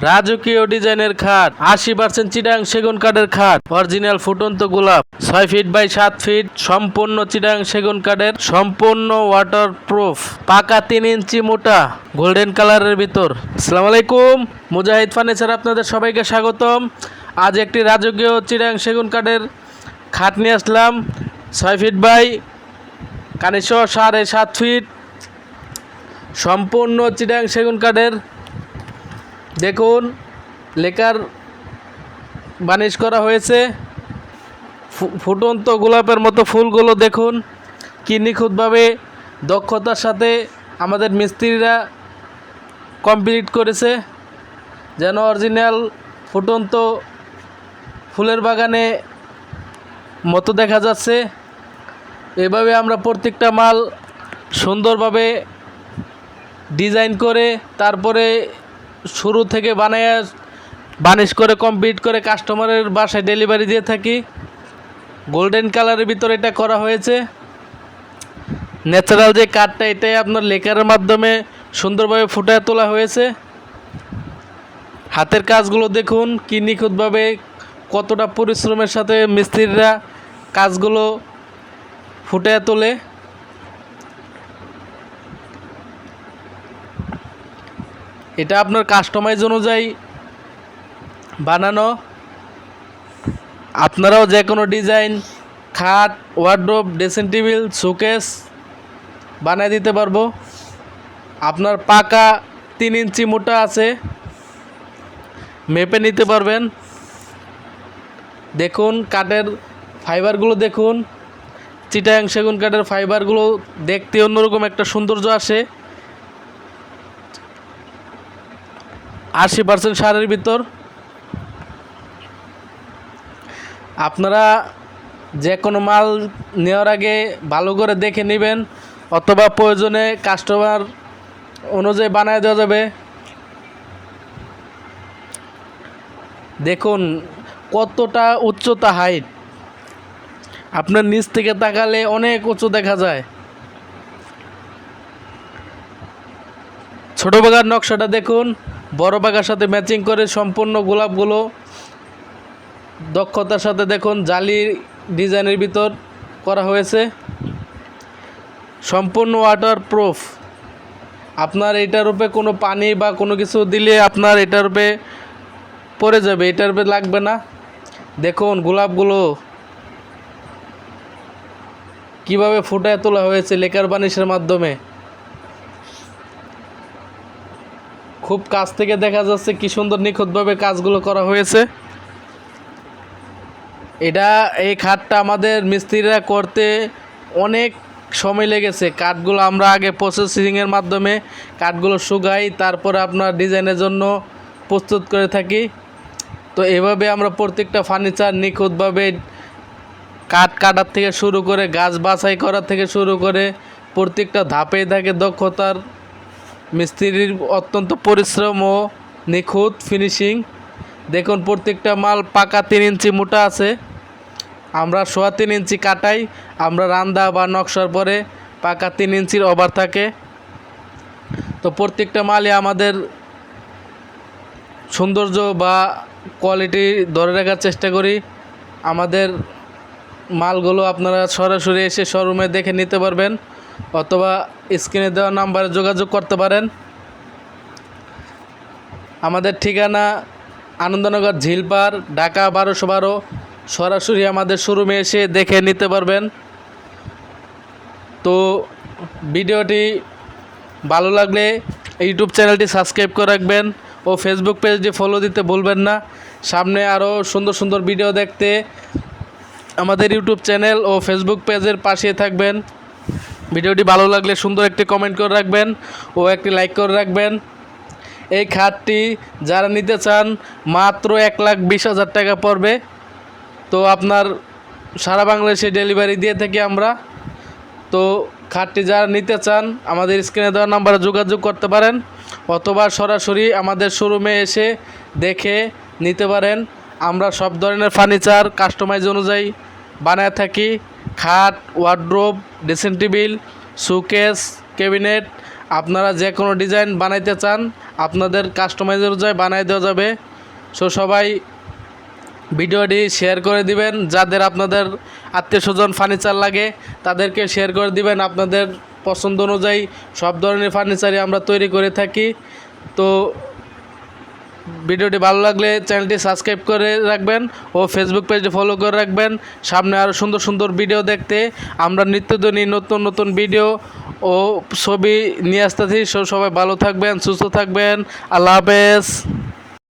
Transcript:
রাজকীয় ডিজাইনের খাট 80% চিটাং সেগুন কাঠের খাট অরিজিনাল ফুটন্ত গোলাপ 6 ফিট বাই 7 ফিট সম্পূর্ণ চিটাং সেগুন কাঠের সম্পূর্ণ ওয়াটার প্রুফ পাকা 3 ইঞ্চি মোটা গোল্ডেন কালারের ভিতর। আসসালামু আলাইকুম, মুজাহিদ ফার্নিচার আপনাদের সবাইকে স্বাগতম। আজ একটি রাজকীয় চিটাং সেগুন কাঠের খাট নিয়ে আসলাম 6 ফিট বাই কানিসহ 7.5 ফিট সম্পূর্ণ চিটাং সেগুন কাঠের। দেখুন লেকার বানিশ করা হয়েছে, ফুটন্ত গোলাপের মতো ফুলগুলো দেখুন কি নিখুঁতভাবে দক্ষতার সাথে আমাদের মিস্ত্রিরা কমপ্লিট করেছে, যেন অরিজিনাল ফুটন্ত ফুলের বাগানে মতো দেখা যাচ্ছে। এভাবে আমরা প্রত্যেকটা মাল সুন্দরভাবে ডিজাইন করে তারপরে শুরু থেকে বানিশ করে কমপ্লিট করে কাস্টমারের বাসায় ডেলিভারি দিয়ে থাকি। গোল্ডেন কালারের ভিতরে এটা করা হয়েছে। ন্যাচারাল যে কাঠটা এটাই আপনার লেকারের মাধ্যমে সুন্দরভাবে ফুটিয়ে তোলা হয়েছে। হাতের কাজগুলো দেখুন কি নিখুঁতভাবে কতটা পরিশ্রমের সাথে মিস্ত্রিরা কাজগুলো ফুটিয়ে তোলে। এটা আপনার কাস্টমাইজ অনুযায়ী বানানো। আপনারাও যে কোনো ডিজাইন খাট, ওয়ার্ড্রোব, ড্রেসিং টেবিল, শোকেস বানিয়ে দিতে পারবো। আপনার পাকা 3 ইঞ্চি মোটা আছে, মেপে নিতে পারবেন। দেখুন কাঠের ফাইবারগুলো দেখুন, চিটাং সেগুন কাঠের ফাইবারগুলো দেখতে অন্যরকম একটা সৌন্দর্য আসে। 80% সারের ভিতর। আপনারা যে কোনো মাল নেওয়ার আগে ভালো করে দেখে নেবেন, অথবা প্রয়োজনে কাস্টমার অনুযায়ী বানায় দেওয়া যাবে। দেখুন কতটা উচ্চতা, হাইট আপনার নিচ থেকে তাকালে অনেক উঁচু দেখা যায়। ছোট বাগার নকশাটা দেখুন, বড় বাগার সাথে ম্যাচিং করে সম্পূর্ণ গোলাপগুলো দক্ষতার সাথে দেখুন জালি ডিজাইনের ভিতর করা হয়েছে। সম্পূর্ণ ওয়াটার প্রুফ। আপনার এটার উপরে কোনো পানি বা কোনো কিছু দিলে আপনার এটার উপরে পড়ে যাবে, এটার উপরে লাগবে না। দেখুন গোলাপগুলো কিভাবে ফুটায় তোলা হয়েছে লেকার বানিশের মাধ্যমে। খুব কাছ থেকে দেখা যাচ্ছে কি সুন্দর নিখুঁতভাবে কাজগুলো করা হয়েছে। এই খাটটা আমাদের মিস্ত্রিরা করতে অনেক সময় লেগেছে। কাঠগুলো আমরা আগে প্রসেসিংয়ের মাধ্যমে কাঠগুলো শুকাই, তারপরে আপনার ডিজাইনের জন্য প্রস্তুত করে থাকি। তো এভাবে আমরা প্রত্যেকটা ফার্নিচার নিখুঁতভাবে কাঠ কাটার থেকে শুরু করে গাছ বাছাই করার থেকে শুরু করে প্রত্যেকটা ধাপে থাকে দক্ষতার মিস্ত্রির অত্যন্ত পরিশ্রম ও নিখুঁত ফিনিশিং। দেখুন প্রত্যেকটা মাল পাকা 3 ইঞ্চি মোটা আছে। আমরা 3.25 ইঞ্চি কাটাই, আমরা রান্দা বা নকশার পরে পাকা 3 ইঞ্চির ওভার থাকে। তো প্রত্যেকটা মালই আমাদের সৌন্দর্য বা কোয়ালিটি ধরে রাখার চেষ্টা করি। আমাদের মালগুলো আপনারা সরাসরি এসে শোরুমে দেখে নিতে পারবেন, অথবা স্ক্রিনে দেওয়া নাম্বারে যোগাযোগ করতে পারেন। আমাদের ঠিকানা আনন্দনগর ঝিলপার, ঢাকা 1212। সরাসরি আমাদের শোরুমে এসে দেখে নিতে পারবেন। তো ভিডিওটি ভালো লাগলে ইউটিউব চ্যানেলটি সাবস্ক্রাইব করে রাখবেন ও ফেসবুক পেজটি ফলো দিতে ভুলবেন না। সামনে আরও সুন্দর সুন্দর ভিডিও দেখতে আমাদের ইউটিউব চ্যানেল ও ফেসবুক পেজের পাশে থাকবেন। ভিডিওটি ভালো লাগলে সুন্দর একটি কমেন্ট করে রাখবেন ও একটি লাইক করে রাখবেন। এই খাটটি যারা নিতে চান মাত্র 1,20,000 টাকা পড়বে। তো আপনার সারা বাংলাদেশে ডেলিভারি দিয়ে থাকি আমরা। তো খাটটি যারা নিতে চান আমাদের স্ক্রিনে দেওয়া নাম্বারে যোগাযোগ করতে পারেন, অথবা সরাসরি আমাদের শোরুমে এসে দেখে নিতে পারেন। আমরা সব ধরনের ফার্নিচার কাস্টমাইজ অনুযায়ী বানায় থাকি। খাট, wardrobe, dressing table, showcase, cabinet আপনারা যে কোনো ডিজাইন বানাইতে চান আপনাদের কাস্টমাইজ অনুযায়ী বানাই দেওয়া যাবে। সো সবাই ভিডিওটি শেয়ার করে দিবেন, যাদের আপনাদের আত্মীয়স্বজন ফার্নিচার লাগে তাদেরকে শেয়ার করে দিবেন। আপনাদের পছন্দ অনুযায়ী সব ধরনের ফার্নিচারই আমরা তৈরি করে থাকি। তো ভিডিওটি ভালো লাগলে চ্যানেলটি সাবস্ক্রাইব করে রাখবেন ও ফেসবুক পেজটি ফলো করে রাখবেন। সামনে আরও সুন্দর সুন্দর ভিডিও দেখতে আমরা নিত্যদিনই নতুন নতুন ভিডিও ও ছবি নিয়ে আসতেছি। সবাই ভালো থাকবেন, সুস্থ থাকবেন। আল্লাহ হাফেজ।